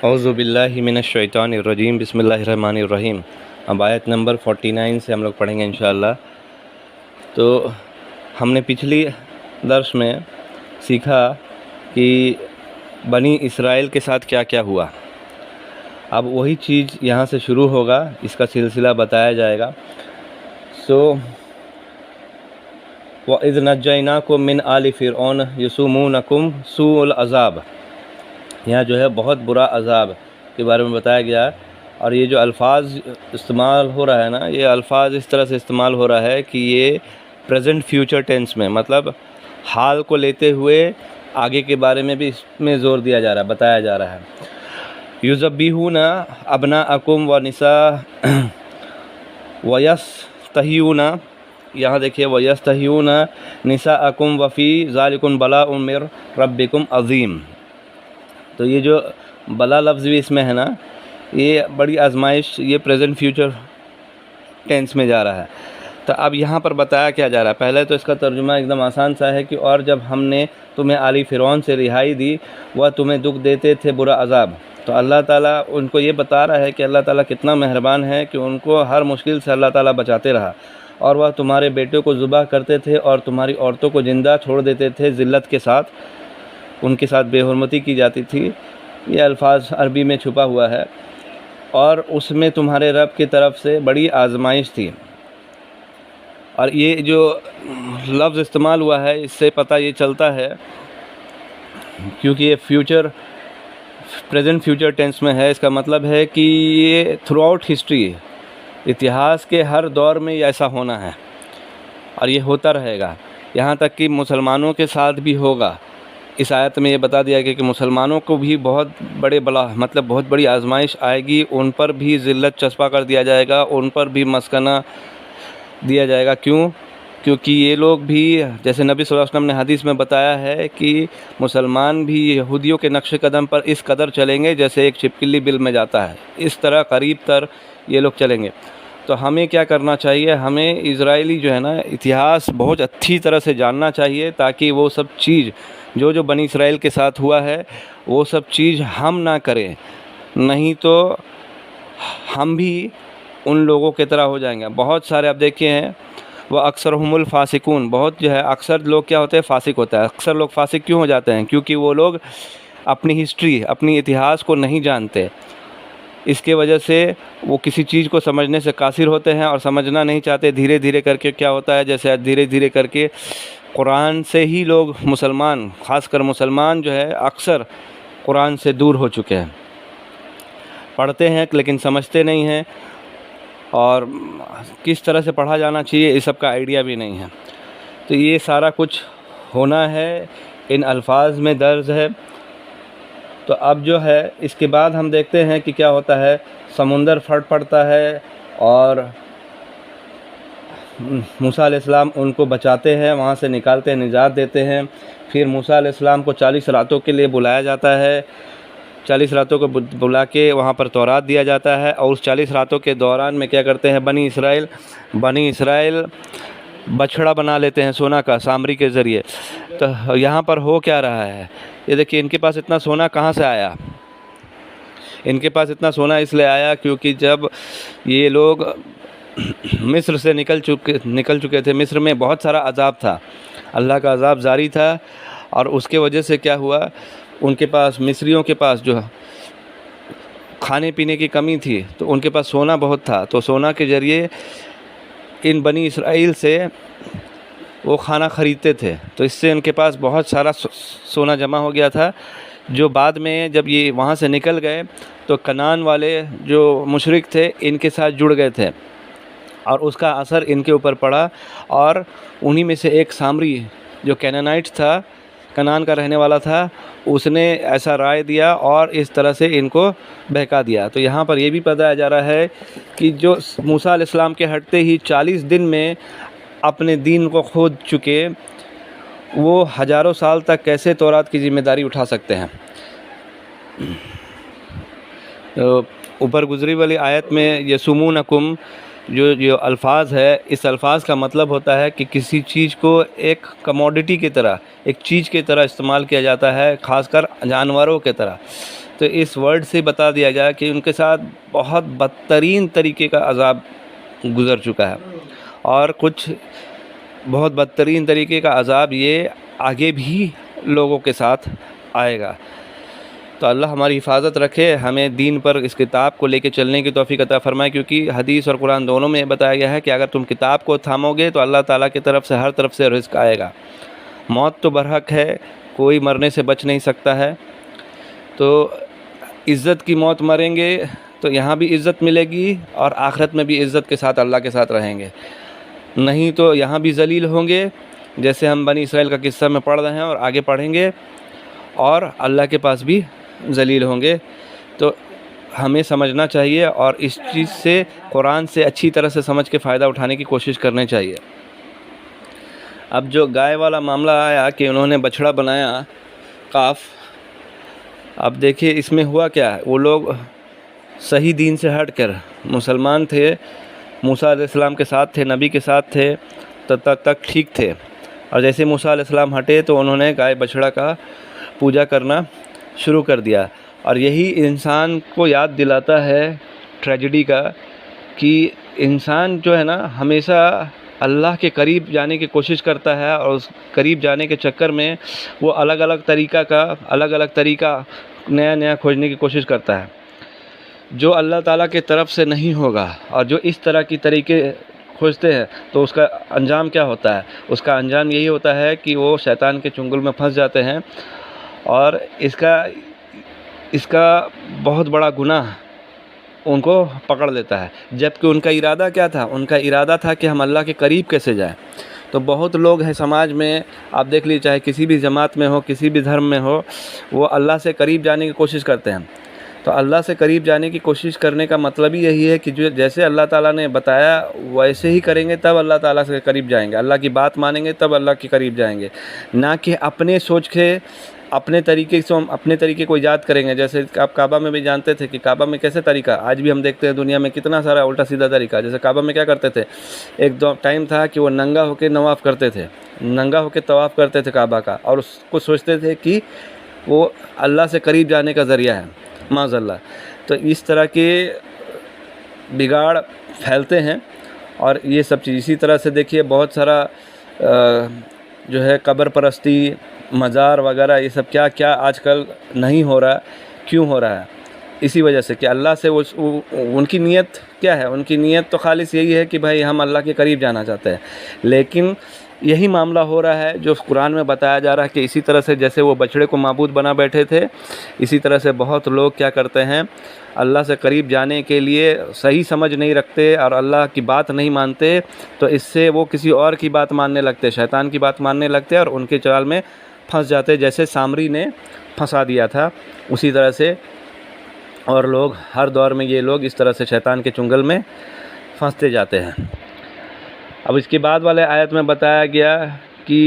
اعوذ باللہ من الشیطان الرجیم، بسم اللہ الرحمن الرحیم۔ اب آیت نمبر 49 سے ہم لوگ پڑھیں گے انشاءاللہ۔ تو ہم نے پچھلی درس میں سیکھا کہ بنی اسرائیل کے ساتھ کیا کیا ہوا۔ اب وہی چیز یہاں سے شروع ہوگا، اس کا سلسلہ بتایا جائے گا۔ وَإِذْ نَجَّيْنَاكُمْ مِنْ آلِ فِرْعَوْنَ يَسُومُونَكُمْ سُوءَ الْعَذَابِ، یہاں جو ہے بہت برا عذاب کے بارے میں بتایا گیا۔ اور یہ جو الفاظ استعمال ہو رہا ہے نا، یہ الفاظ اس طرح سے استعمال ہو رہا ہے کہ یہ پریزنٹ فیوچر ٹینس میں، مطلب حال کو لیتے ہوئے آگے کے بارے میں بھی اس میں زور دیا جا رہا ہے، بتایا جا رہا ہے۔ یذبحون ابناءکم ونساء ویستحیون، یہاں دیکھیے ویستحیون نساءکم وفی ذالکم بلاء من ربکم عظیم۔ تو یہ جو بلا لفظ بھی اس میں ہے نا، یہ بڑی آزمائش، یہ پریزنٹ فیوچر ٹینس میں جا رہا ہے۔ تو اب یہاں پر بتایا کیا جا رہا ہے، پہلے تو اس کا ترجمہ ایک دم آسان سا ہے کہ اور جب ہم نے تمہیں آل فرعون سے رہائی دی، وہ تمہیں دکھ دیتے تھے برا عذاب۔ تو اللہ تعالیٰ ان کو یہ بتا رہا ہے کہ اللہ تعالیٰ کتنا مہربان ہے کہ ان کو ہر مشکل سے اللہ تعالیٰ بچاتے رہا، اور وہ تمہارے بیٹوں کو ذبح کرتے تھے اور تمہاری عورتوں کو زندہ چھوڑ دیتے تھے ذلت کے ساتھ، ان کے ساتھ بے حرمتی کی جاتی تھی۔ یہ الفاظ عربی میں چھپا ہوا ہے، اور اس میں تمہارے رب کی طرف سے بڑی آزمائش تھی۔ اور یہ جو لفظ استعمال ہوا ہے، اس سے پتہ یہ چلتا ہے، کیونکہ یہ پریزنٹ فیوچر ٹینس میں ہے، اس کا مطلب ہے کہ یہ تھرو آؤٹ ہسٹری، اتہاس کے ہر دور میں یہ ایسا ہونا ہے، اور یہ ہوتا رہے گا، یہاں تک کہ مسلمانوں کے ساتھ بھی ہوگا۔ اس آیت میں یہ بتا دیا گیا کہ مسلمانوں کو بھی بہت بہت بڑی آزمائش آئے گی، ان پر بھی ذلت چسپاں کر دیا جائے گا، ان پر بھی مسکنہ دیا جائے گا۔ کیونکہ یہ لوگ بھی، جیسے نبی صلی اللہ علیہ وسلم نے حدیث میں بتایا ہے کہ مسلمان بھی یہودیوں کے نقش قدم پر اس قدر چلیں گے جیسے ایک چھپکلی بل میں جاتا ہے، اس طرح قریب تر یہ لوگ چلیں گے۔ تو ہمیں کیا کرنا چاہیے، ہمیں اسرائیلی جو ہے نا اتہاس بہت اچھی طرح سے جاننا چاہیے، تاکہ وہ سب چیز جو بنی اسرائیل کے ساتھ ہوا ہے وہ سب چیز ہم نہ کریں، نہیں تو ہم بھی ان لوگوں کی طرح ہو جائیں گے۔ بہت سارے اب دیکھے ہیں، وہ اکثرهم الفاسقون، بہت جو ہے اکثر لوگ کیا ہوتے ہیں، فاسق ہوتا ہے۔ اکثر لوگ فاسق کیوں ہو جاتے ہیں؟ کیونکہ وہ لوگ اپنی ہسٹری، اپنی اتہاس کو نہیں جانتے، اس کے وجہ سے وہ کسی چیز کو سمجھنے سے قاصر ہوتے ہیں اور سمجھنا نہیں چاہتے۔ دھیرے دھیرے کر کے کیا ہوتا ہے، جیسے دھیرے دھیرے کر کے قرآن سے ہی لوگ، مسلمان خاص کر مسلمان جو ہے اکثر قرآن سے دور ہو چکے ہیں، پڑھتے ہیں لیکن سمجھتے نہیں ہیں، اور کس طرح سے پڑھا جانا چاہیے اس سب کا آئیڈیا بھی نہیں ہے۔ تو یہ سارا کچھ ہونا ہے، ان الفاظ میں درج ہے۔ تو اب جو ہے اس کے بعد ہم دیکھتے ہیں کہ کیا ہوتا ہے، سمندر پھٹ پڑتا ہے اور موسیٰ علیہ السلام ان کو بچاتے ہیں، وہاں سے نکالتے ہیں، نجات دیتے ہیں۔ پھر موسیٰ علیہ السلام کو 40 راتوں کے لیے بلایا جاتا ہے، 40 راتوں کو بلا کے وہاں پر تورات دیا جاتا ہے، اور اس 40 راتوں کے دوران میں کیا کرتے ہیں بنی اسرائیل بچھڑا بنا لیتے ہیں سونا کا، سامری کے ذریعے۔ تو یہاں پر ہو کیا رہا ہے، یہ دیکھیے ان کے پاس اتنا سونا کہاں سے آیا؟ ان کے پاس اتنا سونا اس لیے آیا کیونکہ جب یہ لوگ مصر سے نکل چکے تھے، مصر میں بہت سارا عذاب تھا، اللہ کا عذاب جاری تھا، اور اس کے وجہ سے کیا ہوا، ان کے پاس، مصریوں کے پاس جو کھانے پینے کی کمی تھی، تو ان کے پاس سونا بہت تھا، تو سونا کے ذریعے ان بنی اسرائیل سے وہ کھانا خریدتے تھے، تو اس سے ان کے پاس بہت سارا سونا جمع ہو گیا تھا، جو بعد میں جب یہ وہاں سے نکل گئے تو کنعان والے جو مشرک تھے ان کے ساتھ جڑ گئے تھے، اور اس کا اثر ان کے اوپر پڑا، اور انہی میں سے ایک سامری جو کینانائٹ تھا، کنعان کا رہنے والا تھا، اس نے ایسا رائے دیا اور اس طرح سے ان کو بہکا دیا۔ تو یہاں پر یہ بھی بتایا جا رہا ہے کہ جو موسیٰ علیہ السلام کے ہٹتے ہی 40 دن میں اپنے دین کو کھود چکے، وہ ہزاروں سال تک کیسے تورات کی ذمہ داری اٹھا سکتے ہیں؟ اوپر گزری والی آیت میں یسومونکم، جو الفاظ ہے، اس الفاظ کا مطلب ہوتا ہے کہ کسی چیز کو ایک کموڈٹی کی طرح، ایک چیز کی طرح استعمال کیا جاتا ہے، خاص کر جانوروں کی طرح۔ تو اس ورڈ سے بتا دیا جائے کہ ان کے ساتھ بہت بدترین طریقے کا عذاب گزر چکا ہے، اور کچھ بہت بدترین طریقے کا عذاب یہ آگے بھی لوگوں کے ساتھ آئے گا۔ تو اللہ ہماری حفاظت رکھے، ہمیں دین پر اس کتاب کو لے کے چلنے کی توفیق عطا فرمائے، کیونکہ حدیث اور قرآن دونوں میں بتایا گیا ہے کہ اگر تم کتاب کو تھامو گے تو اللہ تعالیٰ کی طرف سے ہر طرف سے رزق آئے گا۔ موت تو برحق ہے، کوئی مرنے سے بچ نہیں سکتا ہے، تو عزت کی موت مریں گے تو یہاں بھی عزت ملے گی اور آخرت میں بھی عزت کے ساتھ اللہ کے ساتھ رہیں گے، نہیں تو یہاں بھی ذلیل ہوں گے، جیسے ہم بنی اسرائیل کا قصہ میں پڑھ رہے ہیں اور آگے پڑھیں گے، اور اللہ کے پاس بھی ذلیل ہوں گے۔ تو ہمیں سمجھنا چاہیے اور اس چیز سے، قرآن سے اچھی طرح سے سمجھ کے فائدہ اٹھانے کی کوشش کرنی چاہیے۔ اب جو گائے والا معاملہ آیا کہ انہوں نے بچھڑا بنایا قاف، اب دیکھیے اس میں ہوا کیا ہے، وہ لوگ صحیح دین سے ہٹ کر مسلمان تھے، موسیٰ علیہ السلام کے ساتھ تھے، نبی کے ساتھ تھے، تک ٹھیک تھے، اور جیسے موسیٰ علیہ السلام ہٹے تو انہوں نے گائے بچھڑا کا پوجا کرنا شروع کر دیا۔ اور یہی انسان کو یاد دلاتا ہے ٹریجڈی کا، کہ انسان جو ہے نا ہمیشہ اللہ کے قریب جانے کی کوشش کرتا ہے، اور اس قریب جانے کے چکر میں وہ الگ الگ طریقہ نیا نیا کھوجنے کی کوشش کرتا ہے، جو اللہ تعالیٰ کی طرف سے نہیں ہوگا، اور جو اس طرح کی طریقے کھوجتے ہیں تو اس کا انجام کیا ہوتا ہے؟ اس کا انجام یہی ہوتا ہے کہ وہ شیطان کے چنگل میں پھنس جاتے ہیں، اور اس کا بہت بڑا گناہ ان کو پکڑ لیتا ہے، جبکہ ان کا ارادہ کیا تھا؟ ان کا ارادہ تھا کہ ہم اللہ کے قریب کیسے جائیں۔ تو بہت لوگ ہیں سماج میں، آپ دیکھ لیجیے، چاہے کسی بھی جماعت میں ہو، کسی بھی دھرم میں ہو، وہ اللہ سے قریب جانے کی کوشش کرتے ہیں۔ تو اللہ سے قریب جانے کی کوشش کرنے کا مطلب ہی یہی ہے کہ جو جیسے اللہ تعالیٰ نے بتایا ویسے ہی کریں گے تب اللہ تعالیٰ سے قریب جائیں گے، اللہ کی بات مانیں گے تب اللہ کے قریب جائیں گے، نہ کہ اپنے سوچ کے اپنے طریقے سے ہم اپنے طریقے کو ایجاد کریں گے۔ جیسے آپ کعبہ میں بھی جانتے تھے کہ کعبہ میں کیسے طریقہ، آج بھی ہم دیکھتے ہیں دنیا میں کتنا سارا الٹا سیدھا طریقہ۔ جیسے کعبہ میں کیا کرتے تھے، ایک دو ٹائم تھا کہ وہ ننگا ہو کے نواف کرتے تھے، ننگا ہو کے طواف کرتے تھے کعبہ کا، اور اس کو سوچتے تھے کہ وہ اللہ سے قریب جانے کا ذریعہ ہے، معاذ اللہ۔ تو اس طرح کے بگاڑ پھیلتے ہیں، اور یہ سب چیز اسی طرح سے دیکھیے بہت سارا جو ہے قبر پرستی، مزار وغیرہ، یہ سب کیا کیا آج کل نہیں ہو رہا، کیوں ہو رہا ہے؟ اسی وجہ سے کہ اللہ سے ان کی نیت کیا ہے؟ ان کی نیت تو خالص یہی ہے کہ بھائی ہم اللہ کے قریب جانا چاہتے ہیں، لیکن یہی معاملہ ہو رہا ہے جو قرآن میں بتایا جا رہا ہے کہ اسی طرح سے جیسے وہ بچڑے کو معبود بنا بیٹھے تھے، اسی طرح سے بہت لوگ کیا کرتے ہیں، اللہ سے قریب جانے کے لیے صحیح سمجھ نہیں رکھتے اور اللہ کی بات نہیں مانتے، تو اس سے وہ کسی اور کی بات ماننے لگتے، شیطان کی بات ماننے لگتے، اور ان کے چال میں پھنس جاتے، جیسے سامری نے پھنسا دیا تھا اسی طرح سے۔ اور لوگ ہر دور میں یہ لوگ اس طرح سے شیطان کے چنگل میں پھنستے جاتے ہیں۔ اب اس کے بعد والے آیت میں بتایا گیا کہ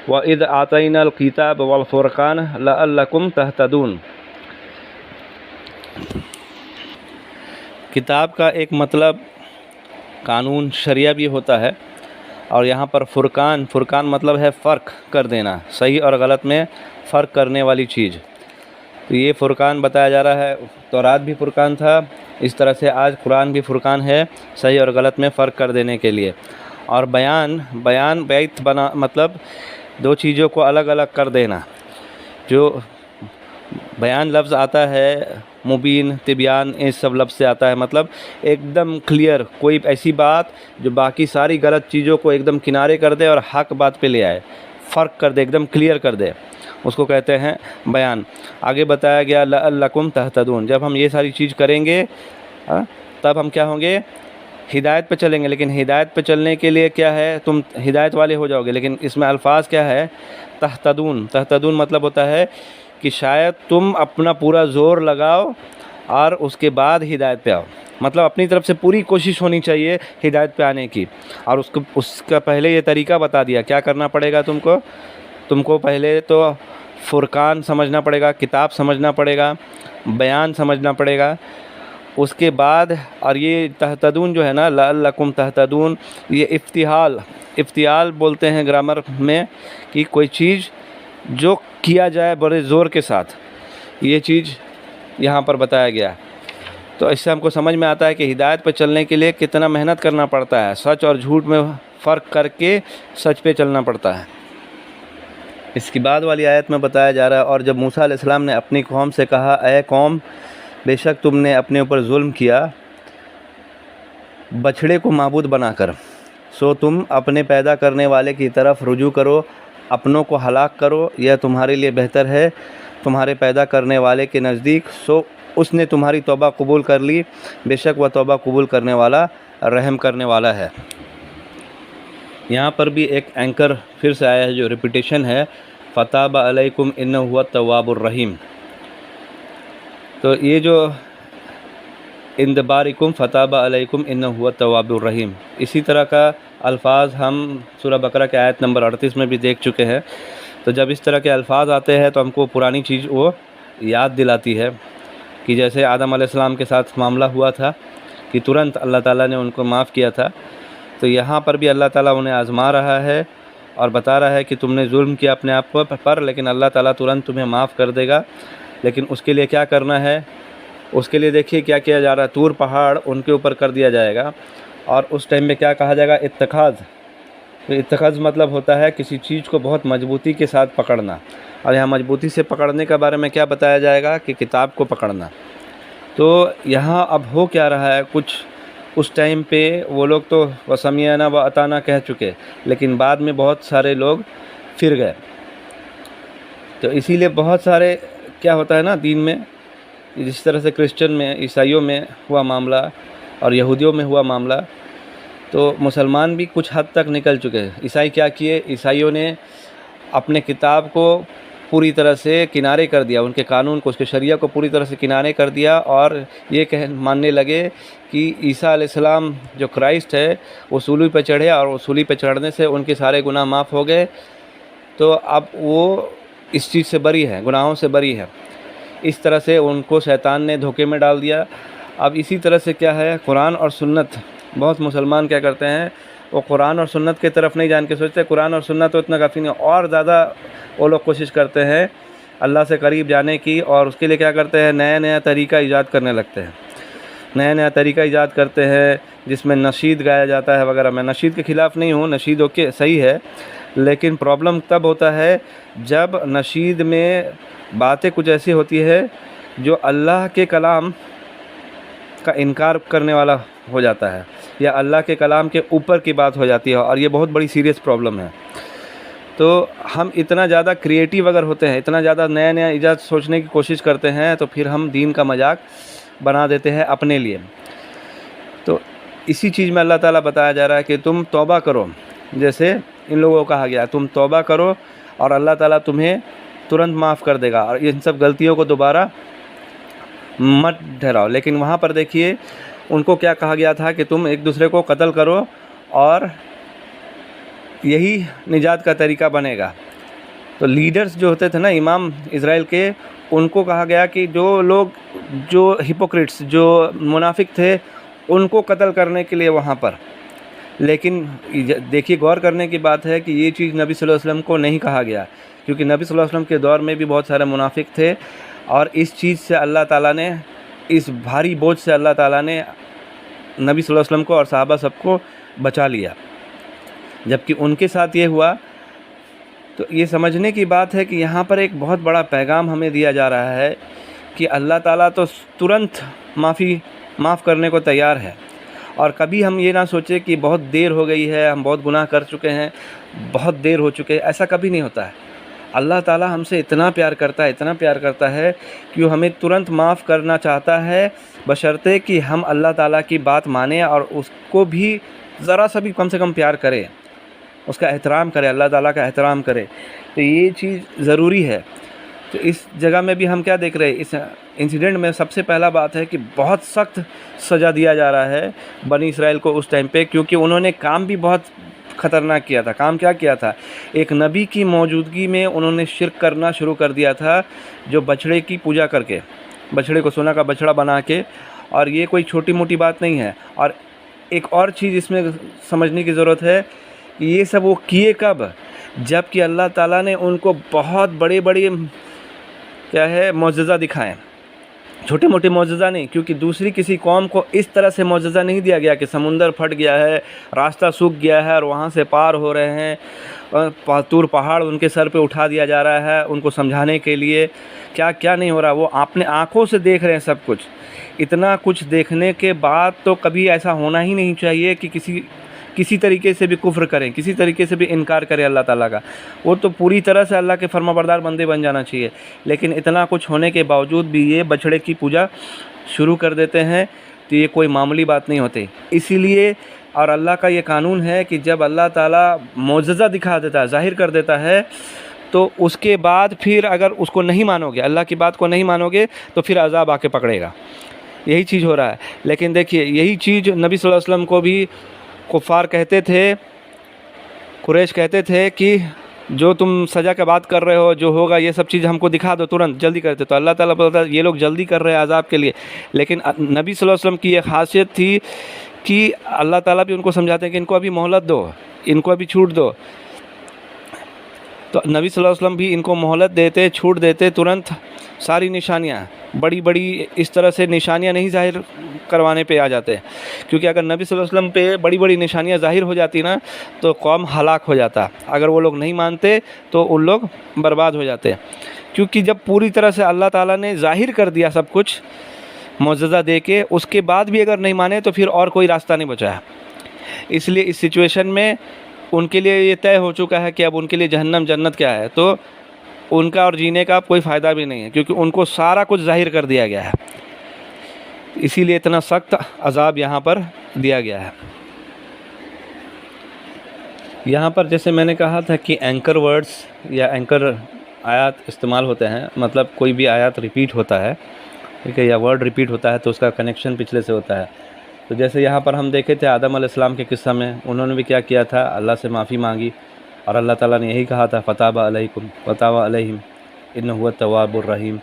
وَإِذْ آتَيْنَا الْكِتَابَ وَالْفُرْقَانَ لَعَلَّكُمْ تَهْتَدُونَ۔ کتاب کا ایک مطلب قانون شریعہ بھی ہوتا ہے، اور یہاں پر فرقان مطلب ہے فرق کر دینا، صحیح اور غلط میں فرق کرنے والی چیز۔ تو یہ فرقان بتایا جا رہا ہے، تورات بھی فرقان تھا، اس طرح سے آج قرآن بھی فرقان ہے، صحیح اور غلط میں فرق کر دینے کے لیے۔ اور بیت بنا مطلب دو چیزوں کو الگ الگ کر دینا۔ جو بیان لفظ آتا ہے، مبین، تبیان، اس سب لفظ سے آتا ہے، مطلب ایک دم کلیئر، کوئی ایسی بات جو باقی ساری غلط چیزوں کو ایک دم کنارے کر دے اور حق بات پہ لے آئے، فرق کر دے، ایک دم کلیئر کر دے، اس کو کہتے ہیں بیان۔ آگے بتایا گیا لعلکم تہتدون، جب ہم یہ ساری چیز کریں گے تب ہم کیا ہوں گے؟ ہدایت پہ چلیں گے۔ لیکن ہدایت پہ چلنے کے لیے کیا ہے؟ تم ہدایت والے ہو جاؤ گے، لیکن اس میں الفاظ کیا ہے؟ تہتدون مطلب ہوتا ہے کہ شاید تم اپنا پورا زور لگاؤ اور اس کے بعد ہدایت پہ آؤ، مطلب اپنی طرف سے پوری کوشش ہونی چاہیے ہدایت پہ آنے کی۔ اور اس کا پہلے یہ طریقہ بتا دیا، کیا کرنا پڑے گا تم کو پہلے تو فرقان سمجھنا پڑے گا، کتاب سمجھنا پڑے گا، بیان سمجھنا پڑے گا، اس کے بعد اور یہ تہتدون جو ہے نا، لعلکم تہتدون، یہ افتعال بولتے ہیں گرامر میں، کہ کوئی چیز جو کیا جائے بڑے زور کے ساتھ، یہ چیز یہاں پر بتایا گیا۔ تو اس سے ہم کو سمجھ میں آتا ہے کہ ہدایت پہ چلنے کے لیے کتنا محنت کرنا پڑتا ہے، سچ اور جھوٹ میں فرق کر کے سچ پہ چلنا پڑتا ہے۔ اس کی بعد والی آیت میں بتایا جا رہا ہے، اور جب موسیٰ علیہ السلام نے اپنی قوم سے کہا، اے قوم، بے شک تم نے اپنے اوپر ظلم کیا بچھڑے کو معبود بنا کر، سو تم اپنے پیدا کرنے والے کی طرف رجوع کرو، اپنوں کو ہلاک کرو، یہ تمہارے لیے بہتر ہے تمہارے پیدا کرنے والے کے نزدیک، سو اس نے تمہاری توبہ قبول کر لی، بے شک وہ توبہ قبول کرنے والا رحم کرنے والا ہے۔ یہاں پر بھی ایک اینکر پھر سے آیا ہے جو ریپیٹیشن ہے، فتاب علیکم انہ هو التواب الرحیم۔ تو یہ جو اندبارکم فتاب علیکم انہ هو التواب الرحیم، اسی طرح کا الفاظ ہم سورہ بقرہ کے آیت نمبر 38 میں بھی دیکھ چکے ہیں۔ تو جب اس طرح کے الفاظ آتے ہیں تو ہم کو پرانی چیز وہ یاد دلاتی ہے، کہ جیسے آدم علیہ السلام کے ساتھ معاملہ ہوا تھا کہ ترنت اللہ تعالیٰ نے ان کو معاف کیا تھا، تو یہاں پر بھی اللہ تعالیٰ انہیں آزما رہا ہے اور بتا رہا ہے کہ تم نے ظلم کیا اپنے آپ پر، لیکن اللہ تعالیٰ ترنت تمہیں معاف کر دے گا۔ لیکن اس کے لیے کیا کرنا ہے؟ اس کے لیے دیکھیے کیا کیا جا رہا ہے، طور پہاڑ ان کے اوپر کر دیا جائے گا، اور اس ٹائم میں کیا کہا جائے گا؟ اتخاذ۔ تو اتخاذ مطلب ہوتا ہے کسی چیز کو بہت مضبوطی کے ساتھ پکڑنا، اور یہاں مضبوطی سے پکڑنے کے بارے میں کیا بتایا جائے گا؟ کہ کتاب کو پکڑنا۔ تو یہاں اب ہو کیا رہا ہے، کچھ اس ٹائم پہ وہ لوگ تو وسمیعنا و اطعنا کہہ چکے، لیکن بعد میں بہت سارے لوگ پھر گئے۔ تو اسی لیے بہت سارے کیا ہوتا ہے نا دین میں، جس طرح سے کرسچن میں، عیسائیوں میں ہوا معاملہ اور یہودیوں میں ہوا معاملہ، تو مسلمان بھی کچھ حد تک نکل چکے ہیں۔ عیسائی کیا کیے؟ عیسائیوں نے اپنے کتاب کو پوری طرح سے کنارے کر دیا، ان کے قانون کو، اس کے شریعہ کو پوری طرح سے کنارے کر دیا، اور یہ ماننے لگے کہ عیسیٰ علیہ السلام جو کرائسٹ ہے وہ صلیب پہ چڑھے، اور وہ صلیب پہ چڑھنے سے ان کے سارے گناہ معاف ہو گئے، تو اب وہ اس چیز سے بری ہے، گناہوں سے بری ہے۔ اس طرح سے ان کو شیطان نے دھوکے میں ڈال دیا۔ اب اسی طرح سے کیا ہے، قرآن اور سنت، بہت مسلمان کیا کرتے ہیں، وہ قرآن اور سنت کی طرف نہیں جان کے سوچتے قرآن اور سنت تو اتنا کافی نہیں، اور زیادہ وہ لوگ کوشش کرتے ہیں اللہ سے قریب جانے کی، اور اس کے لیے کیا کرتے ہیں، نیا نیا طریقہ ایجاد کرنے لگتے ہیں، نیا نیا طریقہ ایجاد کرتے ہیں جس میں نشید گایا جاتا ہے وغیرہ۔ میں نشید کے خلاف نہیں ہوں، نشید اوکے صحیح ہے، لیکن پرابلم تب ہوتا ہے جب نشید میں باتیں کچھ ایسی ہوتی ہے جو اللہ کے کلام کا انکار کرنے والا ہو جاتا ہے، یا اللہ کے کلام کے اوپر کی بات ہو جاتی ہے، اور یہ بہت بڑی سیریس پرابلم ہے۔ تو ہم اتنا زیادہ کریٹیو اگر ہوتے ہیں، اتنا زیادہ نیا نیا ایجاد سوچنے کی کوشش کرتے ہیں، تو پھر ہم دین کا مذاق بنا دیتے ہیں اپنے لیے۔ تو اسی چیز میں اللہ تعالیٰ بتایا جا رہا ہے کہ تم توبہ کرو، جیسے ان لوگوں کو کہا گیا تم توبہ کرو اور اللہ تعالیٰ تمہیں ترنت معاف کر دے گا، اور ان سب غلطیوں کو دوبارہ مت ٹھہراؤ۔ لیکن وہاں پر دیکھیے ان کو کیا کہا گیا تھا کہ تم ایک دوسرے کو قتل کرو اور یہی نجات کا طریقہ بنے گا۔ تو لیڈرز جو ہوتے تھے نا امام اسرائیل کے، ان کو کہا گیا کہ جو لوگ جو ہپوکریٹس، جو منافق تھے، ان کو قتل کرنے کے لیے وہاں پر۔ لیکن دیکھیے غور کرنے کی بات ہے کہ یہ چیز نبی صلی اللہ علیہ وسلم کو نہیں کہا گیا، کیونکہ نبی صلی اللہ علیہ وسلم کے دور میں بھی بہت سارے منافق تھے، اور اس چیز سے اللہ تعالیٰ نے، اس بھاری بوجھ سے اللہ تعالیٰ نے نبی صلی اللہ علیہ وسلم کو اور صحابہ سب کو بچا لیا۔ جبکہ ان کے ساتھ یہ ہوا، تو یہ سمجھنے کی بات ہے کہ یہاں پر ایک بہت بڑا پیغام ہمیں دیا جا رہا ہے کہ اللہ تعالیٰ تو ترنت معاف کرنے کو تیار ہے، اور کبھی ہم یہ نہ سوچیں کہ بہت دیر ہو گئی ہے، ہم بہت گناہ کر چکے ہیں، بہت دیر ہو چکے، ایسا کبھی نہیں ہوتا ہے۔ اللہ تعالیٰ ہم سے اتنا پیار کرتا ہے، اتنا پیار کرتا ہے کہ وہ ہمیں ترنت معاف کرنا چاہتا ہے، بشرطے کہ ہم اللہ تعالیٰ کی بات مانیں اور اس کو بھی ذرا سا بھی کم سے کم پیار کریں، اس کا احترام کرے، اللہ تعالیٰ کا احترام کرے۔ تو یہ چیز ضروری ہے۔ تو اس جگہ میں بھی ہم کیا دیکھ رہے ہیں، اس انسیڈنٹ میں سب سے پہلا بات ہے کہ بہت سخت سزا دیا جا رہا ہے بنی اسرائیل کو اس ٹائم پہ، کیونکہ انہوں نے کام بھی بہت خطرناک کیا تھا۔ کام کیا کیا تھا؟ ایک نبی کی موجودگی میں انہوں نے شرک کرنا شروع کر دیا تھا، جو بچھڑے کی پوجا کر کے، بچھڑے کو سونا کا بچڑا بنا کے، اور یہ کوئی چھوٹی موٹی بات نہیں ہے۔ اور ایک اور چیز اس میں سمجھنے کی ضرورت ہے کہ یہ سب وہ کیے کب، جب کہ اللہ تعالیٰ نے ان کو بہت بڑے بڑے کیا ہے معجزہ دکھائے، چھوٹے موٹے معجزہ نہیں، کیونکہ دوسری کسی قوم کو اس طرح سے معجزہ نہیں دیا گیا کہ سمندر پھٹ گیا ہے، راستہ سوکھ گیا ہے اور وہاں سے پار ہو رہے ہیں، طور پہاڑ ان کے سر پہ اٹھا دیا جا رہا ہے ان کو سمجھانے کے لیے، کیا کیا نہیں ہو رہا، وہ اپنے آنکھوں سے دیکھ رہے ہیں سب کچھ۔ اتنا کچھ دیکھنے کے بعد تو کبھی ایسا ہونا ہی نہیں چاہیے کہ کسی طریقے سے بھی کفر کریں، کسی طریقے سے بھی انکار کریں اللہ تعالیٰ کا۔ وہ تو پوری طرح سے اللہ کے فرما بردار بندے بن جانا چاہیے، لیکن اتنا کچھ ہونے کے باوجود بھی یہ بچھڑے کی پوجا شروع کر دیتے ہیں، تو یہ کوئی معمولی بات نہیں ہوتی۔ اسی لیے اور اللہ کا یہ قانون ہے کہ جب اللہ تعالیٰ معجزہ دکھا دیتا ہے، ظاہر کر دیتا ہے، تو اس کے بعد پھر اگر اس کو نہیں مانو گے، اللہ کی بات کو نہیں مانو گے، تو پھر عذاب آ کے پکڑے گا۔ یہی چیز ہو رہا ہے۔ لیکن دیکھیے یہی چیز نبی صلی اللہ علیہ وسلم کو بھی کفار کہتے تھے، قریش کہتے تھے کہ جو تم سزا کا بات کر رہے ہو، جو ہوگا یہ سب چیز ہم کو دکھا دو ترنت، جلدی کرتے۔ تو اللہ تعالیٰ بولتا ہے یہ لوگ جلدی کر رہے ہیں عذاب کے لیے، لیکن نبی صلی اللہ علیہ وسلم کی یہ خاصیت تھی کہ اللہ تعالیٰ بھی ان کو سمجھاتے ہیں کہ ان کو ابھی مہلت دو، ان کو ابھی چھوٹ دو۔ تو نبی صلی اللہ علیہ وسلم بھی ان کو مہلت دیتے، چھوٹ دیتے، ترنت ساری نشانیاں بڑی بڑی اس طرح سے نشانیاں نہیں ظاہر کروانے پہ آ جاتے، کیونکہ اگر نبی صلی اللہ علیہ وسلم پہ بڑی بڑی نشانیاں ظاہر ہو جاتی نا تو قوم ہلاک ہو جاتا، اگر وہ لوگ نہیں مانتے تو ان لوگ برباد ہو جاتے، کیونکہ جب پوری طرح سے اللہ تعالیٰ نے ظاہر کر دیا سب کچھ معجزہ دے کے، اس کے بعد بھی اگر نہیں مانے تو پھر اور کوئی راستہ نہیں بچا ہے۔ اس لیے اس سچویشن میں ان کے لیے یہ طے ہو چکا ہے کہ اب ان کے لیے جہنم جنت کیا ہے، تو ان کا اور جینے کا کوئی فائدہ بھی نہیں ہے، کیونکہ ان کو سارا کچھ ظاہر کر دیا گیا ہے۔ اسی لیے اتنا سخت عذاب یہاں پر دیا گیا ہے۔ یہاں پر جیسے میں نے کہا تھا کہ اینکر ورڈز یا اینکر آیات استعمال ہوتے ہیں، مطلب کوئی بھی آیات ریپیٹ ہوتا ہے، ٹھیک ہے، یا ورڈ ریپیٹ ہوتا ہے تو اس کا کنیکشن پچھلے سے ہوتا ہے۔ تو جیسے یہاں پر ہم دیکھے تھے آدم علیہ السلام کے قصہ میں، انہوں نے بھی کیا کیا تھا، اللہ سے معافی مانگی، اور اللہ تعالیٰ نے یہی کہا تھا فتاب علیکم فتاب علیہم انہ هو التواب الرحیم۔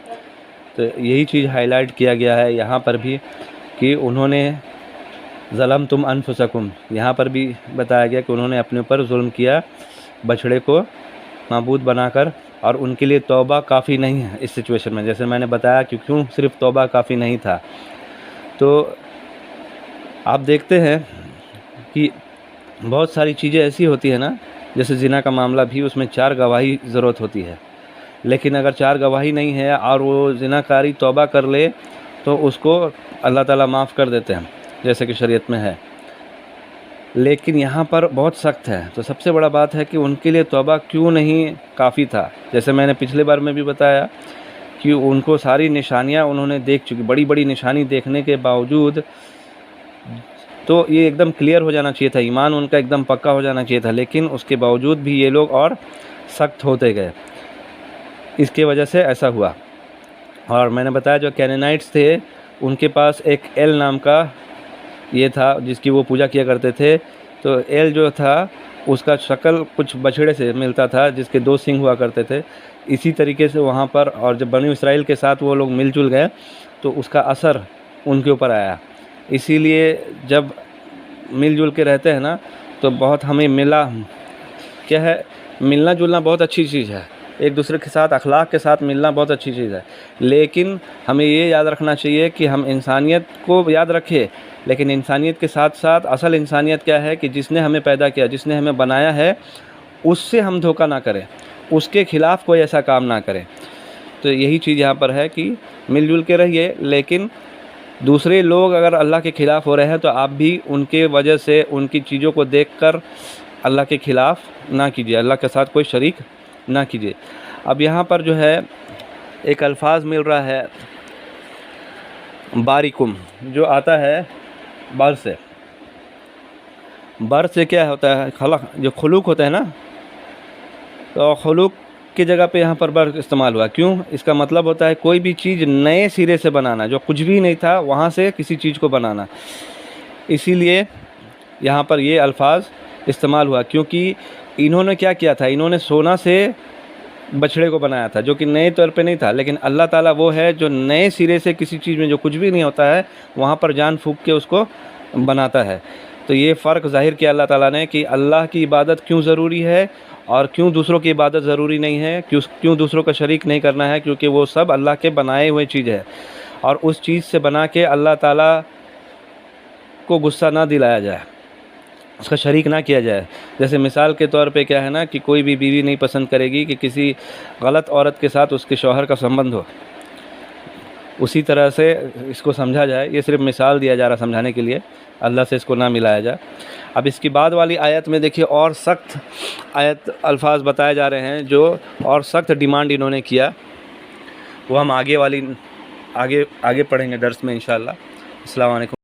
تو یہی چیز ہائی لائٹ کیا گیا ہے یہاں پر بھی کہ انہوں نے ظلمتم انفسکم، یہاں پر بھی بتایا گیا کہ انہوں نے اپنے اوپر ظلم کیا بچھڑے کو معبود بنا کر، اور ان کے لیے توبہ کافی نہیں ہے اس سچویشن میں، جیسے میں نے بتایا کہ کیوں صرف توبہ کافی نہیں تھا۔ تو آپ دیکھتے ہیں کہ بہت ساری چیزیں ایسی ہوتی ہیں نا، جیسے زنا کا معاملہ بھی، اس میں 4 گواہی ضرورت ہوتی ہے، لیکن اگر 4 گواہی نہیں ہے اور وہ زنا کاری توبہ کر لے تو اس کو اللہ تعالیٰ معاف کر دیتے ہیں، جیسے کہ شریعت میں ہے۔ لیکن یہاں پر بہت سخت ہے، تو سب سے بڑا بات ہے کہ ان کے لیے توبہ کیوں نہیں کافی تھا۔ جیسے میں نے پچھلے بار میں بھی بتایا کہ ان کو ساری نشانیاں انہوں نے دیکھ چکی، بڑی بڑی نشانی دیکھنے کے باوجود تو یہ ایک دم کلیئر ہو جانا چاہیے تھا، ایمان ان کا ایک دم پکا ہو جانا چاہیے تھا، لیکن اس کے باوجود بھی یہ لوگ اور سخت ہوتے گئے، اس کی وجہ سے ایسا ہوا۔ اور میں نے بتایا جو کینینائٹس تھے ان کے پاس ایک ایل نام کا یہ تھا جس کی وہ پوجا کیا کرتے تھے، تو ایل جو تھا اس کا شکل کچھ بچھڑے سے ملتا تھا جس کے 2 سینگ ہوا کرتے تھے۔ اسی طریقے سے وہاں پر، اور جب بنی اسرائیل کے ساتھ وہ لوگ مل جل گئے تو اس کا اثر ان کے اوپر آیا۔ اسی لیے جب مل جل کے رہتے ہیں نا تو بہت ہمیں کیا ہے، ملنا جلنا بہت اچھی چیز ہے، ایک دوسرے کے ساتھ اخلاق کے ساتھ ملنا بہت اچھی چیز ہے، لیکن ہمیں یہ یاد رکھنا چاہیے کہ ہم انسانیت کو یاد رکھیں، لیکن انسانیت کے ساتھ ساتھ اصل انسانیت کیا ہے کہ جس نے ہمیں پیدا کیا، جس نے ہمیں بنایا ہے، اس سے ہم دھوکہ نہ کریں، اس کے خلاف کوئی ایسا کام نہ کریں۔ تو یہی چیز یہاں پر ہے کہ مل جل کے رہیے، لیکن دوسرے لوگ اگر اللہ کے خلاف ہو رہے ہیں تو آپ بھی ان کے وجہ سے، ان کی چیزوں کو دیکھ کر اللہ کے خلاف نہ کیجیے، اللہ کے ساتھ کوئی شریک نہ کیجیے۔ اب یہاں پر جو ہے ایک الفاظ مل رہا ہے باریکم، جو آتا ہے بر سے۔ بر سے کیا ہوتا ہے، جو خلوق ہوتا ہے نا، تو خلوق کی جگہ پہ یہاں پر بر استعمال ہوا، کیوں؟ اس کا مطلب ہوتا ہے کوئی بھی چیز نئے سرے سے بنانا، جو کچھ بھی نہیں تھا وہاں سے کسی چیز کو بنانا۔ اسی لیے یہاں پر یہ الفاظ استعمال ہوا، کیونکہ انہوں نے کیا کیا تھا، انہوں نے سونا سے بچھڑے کو بنایا تھا، جو کہ نئے طور پہ نہیں تھا، لیکن اللہ تعالیٰ وہ ہے جو نئے سرے سے کسی چیز میں جو کچھ بھی نہیں ہوتا ہے وہاں پر جان پھونک کے اس کو بناتا ہے۔ تو یہ فرق ظاہر کیا اللہ تعالیٰ نے کہ اللہ کی عبادت کیوں ضروری ہے اور کیوں دوسروں کی عبادت ضروری نہیں ہے، کیوں دوسروں کا شریک نہیں کرنا ہے، کیونکہ وہ سب اللہ کے بنائے ہوئے چیز ہے، اور اس چیز سے بنا کے اللہ تعالیٰ کو غصہ نہ دلایا جائے، اس کا شریک نہ کیا جائے۔ جیسے مثال کے طور پہ کیا ہے نا کہ کوئی بھی بیوی نہیں پسند کرے گی کہ کسی غلط عورت کے ساتھ اس کے شوہر کا سنبندھ ہو، اسی طرح سے اس کو سمجھا جائے۔ یہ صرف مثال دیا جا رہا سمجھانے کے لیے، اللہ سے اس کو نہ ملایا جائے۔ اب اس کی بعد والی آیت میں دیکھیے اور سخت الفاظ بتائے جا رہے ہیں، جو اور سخت ڈیمانڈ انہوں نے کیا، وہ ہم آگے پڑھیں گے درس میں انشاءاللہ۔ السلام علیکم۔